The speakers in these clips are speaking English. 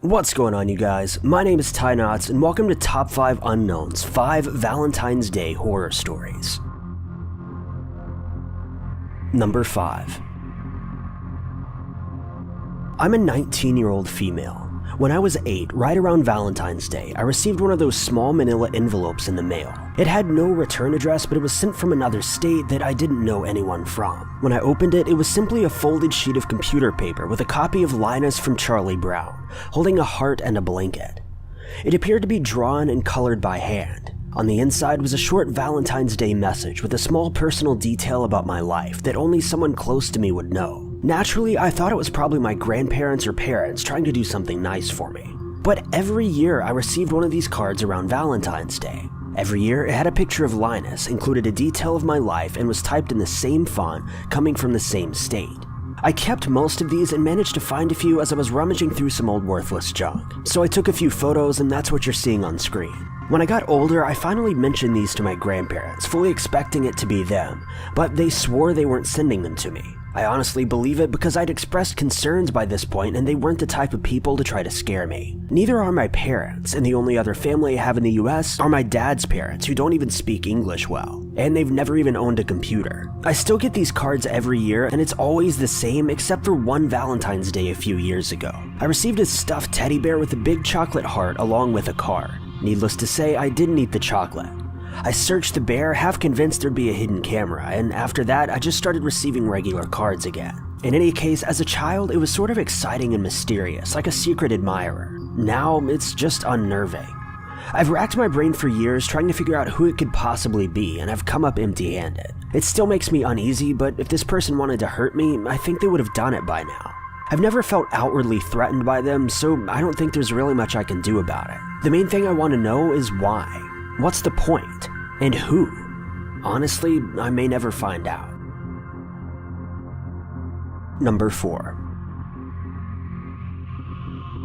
What's going on, you guys? My name is Ty Knotts, and welcome to Top 5 Unknowns, 5 Valentine's Day horror stories. Number 5. I'm a 19-year-old female. When I was 8, right around Valentine's Day, I received one of those small manila envelopes in the mail. It had no return address, but it was sent from another state that I didn't know anyone from. When I opened it, it was simply a folded sheet of computer paper with a copy of Linus from Charlie Brown, holding a heart and a blanket. It appeared to be drawn and colored by hand. On the inside was a short Valentine's Day message with a small personal detail about my life that only someone close to me would know. Naturally, I thought it was probably my grandparents or parents trying to do something nice for me. But every year I received one of these cards around Valentine's Day. Every year it had a picture of Linus, included a detail of my life, and was typed in the same font, coming from the same state. I kept most of these and managed to find a few as I was rummaging through some old worthless junk. So I took a few photos, and that's what you're seeing on screen. When I got older, I finally mentioned these to my grandparents, fully expecting it to be them, but they swore they weren't sending them to me. I honestly believe it because I'd expressed concerns by this point and they weren't the type of people to try to scare me. Neither are my parents, and the only other family I have in the US are my dad's parents, who don't even speak English well, and they've never even owned a computer. I still get these cards every year, and it's always the same except for one Valentine's Day a few years ago. I received a stuffed teddy bear with a big chocolate heart along with a card. Needless to say, I didn't eat the chocolate. I searched the bear, half convinced there'd be a hidden camera, and after that, I just started receiving regular cards again. In any case, as a child, it was sort of exciting and mysterious, like a secret admirer. Now, it's just unnerving. I've racked my brain for years trying to figure out who it could possibly be, and I've come up empty-handed. It still makes me uneasy, but if this person wanted to hurt me, I think they would have done it by now. I've never felt outwardly threatened by them, so I don't think there's really much I can do about it. The main thing I want to know is why. What's the point? And who? Honestly, I may never find out. Number 4.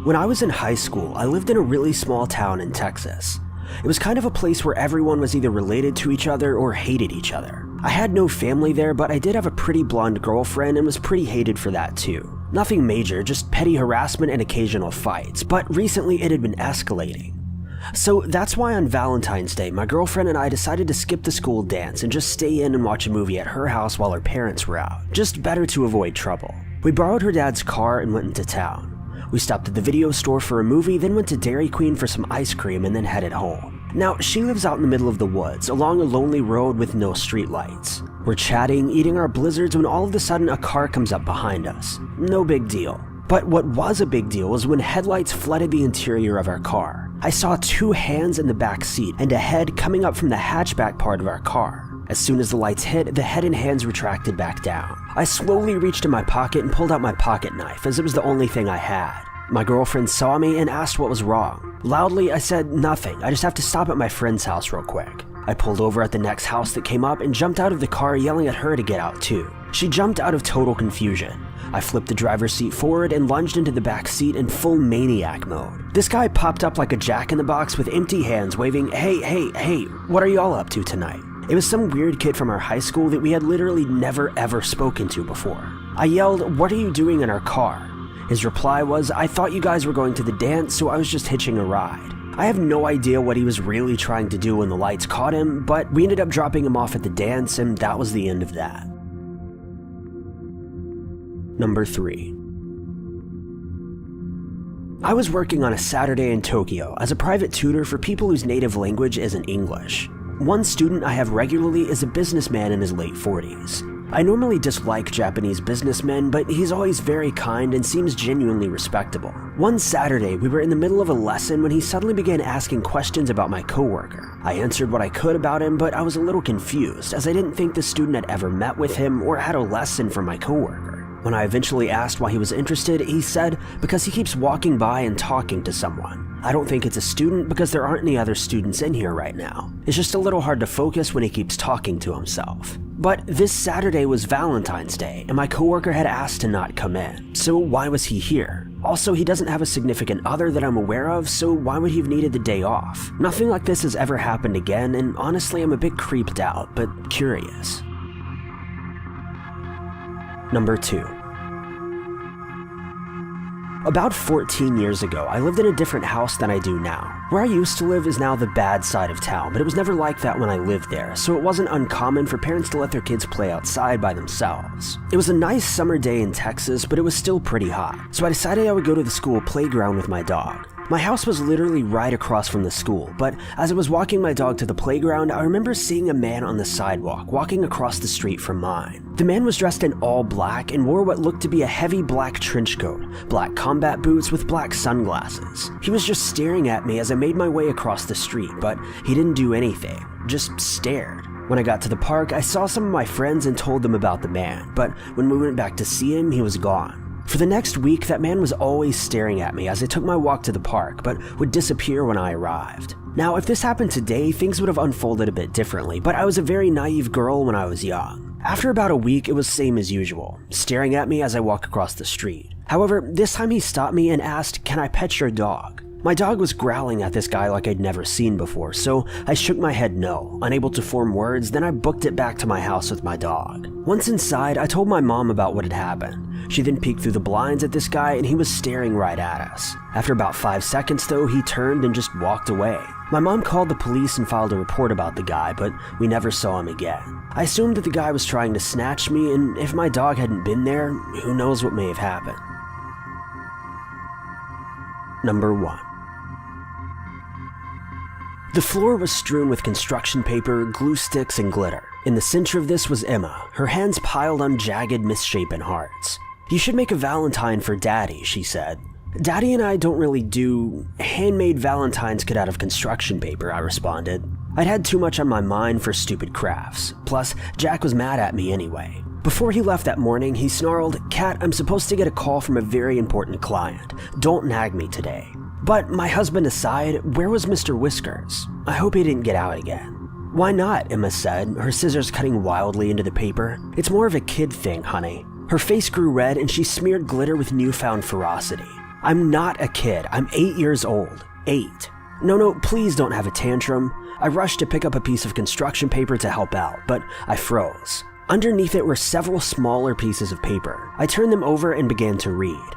When I was in high school, I lived in a really small town in Texas. It was kind of a place where everyone was either related to each other or hated each other. I had no family there, but I did have a pretty blonde girlfriend and was pretty hated for that too. Nothing major, just petty harassment and occasional fights, but recently it had been escalating. So that's why on Valentine's Day, my girlfriend and I decided to skip the school dance and just stay in and watch a movie at her house while her parents were out. Just better to avoid trouble. We borrowed her dad's car and went into town. We stopped at the video store for a movie, then went to Dairy Queen for some ice cream and then headed home. Now, she lives out in the middle of the woods, along a lonely road with no streetlights. We're chatting, eating our blizzards, when all of a sudden a car comes up behind us. No big deal. But what was a big deal was when headlights flooded the interior of our car. I saw 2 hands in the back seat and a head coming up from the hatchback part of our car. As soon as the lights hit, the head and hands retracted back down. I slowly reached in my pocket and pulled out my pocket knife, as it was the only thing I had. My girlfriend saw me and asked what was wrong. Loudly, I said, "Nothing, I just have to stop at my friend's house real quick." I pulled over at the next house that came up and jumped out of the car, yelling at her to get out too. She jumped out of total confusion. I flipped the driver's seat forward and lunged into the back seat in full maniac mode. This guy popped up like a jack-in-the-box with empty hands waving, hey, what are y'all up to tonight?" It was some weird kid from our high school that we had literally never ever spoken to before. I yelled, "What are you doing in our car?" His reply was, "I thought you guys were going to the dance, so I was just hitching a ride." I have no idea what he was really trying to do when the lights caught him, but we ended up dropping him off at the dance, and that was the end of that. Number 3. I was working on a Saturday in Tokyo as a private tutor for people whose native language isn't English. One student I have regularly is a businessman in his late 40s. I normally dislike Japanese businessmen, but he's always very kind and seems genuinely respectable. One Saturday, we were in the middle of a lesson when he suddenly began asking questions about my coworker. I answered what I could about him, but I was a little confused as I didn't think the student had ever met with him or had a lesson from my coworker. When I eventually asked why he was interested, he said, "Because he keeps walking by and talking to someone. I don't think it's a student because there aren't any other students in here right now. It's just a little hard to focus when he keeps talking to himself." But this Saturday was Valentine's Day, and my coworker had asked to not come in. So why was he here? Also, he doesn't have a significant other that I'm aware of, so why would he have needed the day off? Nothing like this has ever happened again, and honestly, I'm a bit creeped out, but curious. Number 2. About 14 years ago, I lived in a different house than I do now. Where I used to live is now the bad side of town, but it was never like that when I lived there, so it wasn't uncommon for parents to let their kids play outside by themselves. It was a nice summer day in Texas, but it was still pretty hot, so I decided I would go to the school playground with my dog. My house was literally right across from the school, but as I was walking my dog to the playground, I remember seeing a man on the sidewalk walking across the street from mine. The man was dressed in all black and wore what looked to be a heavy black trench coat, black combat boots with black sunglasses. He was just staring at me as I made my way across the street, but he didn't do anything, just stared. When I got to the park, I saw some of my friends and told them about the man, but when we went back to see him, he was gone. For the next week, that man was always staring at me as I took my walk to the park, but would disappear when I arrived. Now, if this happened today, things would have unfolded a bit differently, but I was a very naive girl when I was young. After about a week, it was same as usual, staring at me as I walked across the street. However, this time he stopped me and asked, "Can I pet your dog?" My dog was growling at this guy like I'd never seen before, so I shook my head no, unable to form words. Then I booked it back to my house with my dog. Once inside, I told my mom about what had happened. She then peeked through the blinds at this guy and he was staring right at us. After about 5 seconds though, he turned and just walked away. My mom called the police and filed a report about the guy, but we never saw him again. I assumed that the guy was trying to snatch me, and if my dog hadn't been there, who knows what may have happened. Number 1. The floor was strewn with construction paper, glue sticks, and glitter. In the center of this was Emma, her hands piled on jagged, misshapen hearts. "You should make a Valentine for Daddy," she said. "Daddy and I don't really do handmade Valentines cut out of construction paper," I responded. I'd had too much on my mind for stupid crafts. Plus, Jack was mad at me anyway. Before he left that morning, he snarled, "Kat, I'm supposed to get a call from a very important client. Don't nag me today." But my husband aside, where was Mr. Whiskers? I hope he didn't get out again. "Why not?" Emma said, her scissors cutting wildly into the paper. "It's more of a kid thing, honey." Her face grew red and she smeared glitter with newfound ferocity. "I'm not a kid. I'm 8 years old. 8. No, please don't have a tantrum." I rushed to pick up a piece of construction paper to help out, but I froze. Underneath it were several smaller pieces of paper. I turned them over and began to read.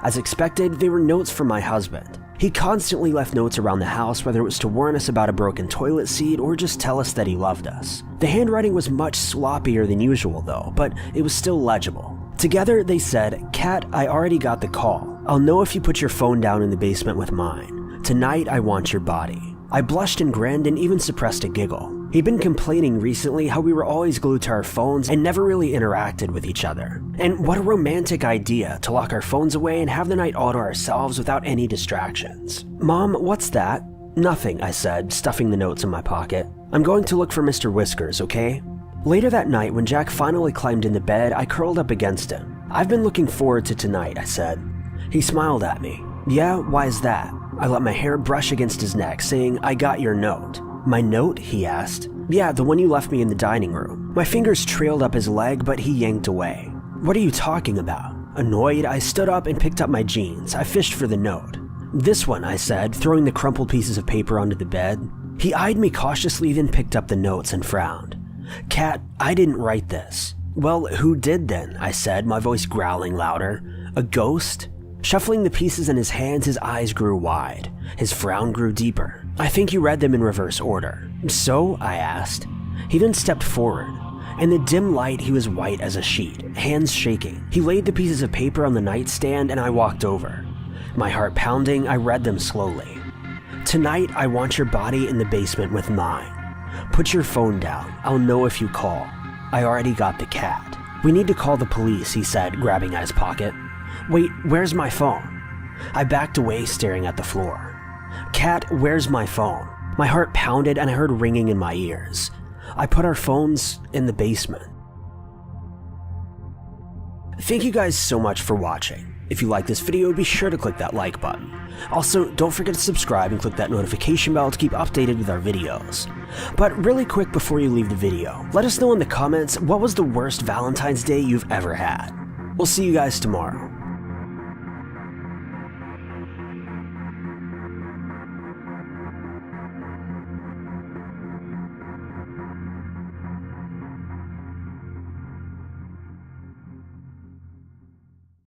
As expected, they were notes from my husband. He constantly left notes around the house, whether it was to warn us about a broken toilet seat or just tell us that he loved us. The handwriting was much sloppier than usual though, but it was still legible. Together they said, "Kat, I already got the call. I'll know if you put your phone down in the basement with mine. Tonight I want your body." I blushed and grinned and even suppressed a giggle. He'd been complaining recently how we were always glued to our phones and never really interacted with each other. And what a romantic idea to lock our phones away and have the night all to ourselves without any distractions. "Mom, what's that?" "Nothing," I said, stuffing the notes in my pocket. "I'm going to look for Mr. Whiskers, okay?" Later that night, when Jack finally climbed into bed, I curled up against him. "I've been looking forward to tonight," I said. He smiled at me. "Yeah, why is that?" I let my hair brush against his neck, saying, "I got your note." "My note?" he asked. "Yeah, the one you left me in the dining room." My fingers trailed up his leg, but he yanked away. "What are you talking about?" Annoyed, I stood up and picked up my jeans. I fished for the note. "This one," I said, throwing the crumpled pieces of paper onto the bed. He eyed me cautiously, then picked up the notes and frowned. "Kat, I didn't write this." "Well, who did then?" I said, my voice growling louder. "A ghost?" Shuffling the pieces in his hands, his eyes grew wide. His frown grew deeper. "I think you read them in reverse order." "So?" I asked. He then stepped forward. In the dim light, he was white as a sheet, hands shaking. He laid the pieces of paper on the nightstand and I walked over. My heart pounding, I read them slowly. "Tonight, I want your body in the basement with mine. Put your phone down. I'll know if you call. I already got the cat." "We need to call the police," he said, grabbing at his pocket. "Wait, where's my phone?" I backed away, staring at the floor. "Kat, where's my phone?" My heart pounded and I heard ringing in my ears. I put our phones in the basement. Thank you guys so much for watching. If you like this video, be sure to click that like button. Also, don't forget to subscribe and click that notification bell to keep updated with our videos. But really quick before you leave the video, let us know in the comments what was the worst Valentine's Day you've ever had. We'll see you guys tomorrow.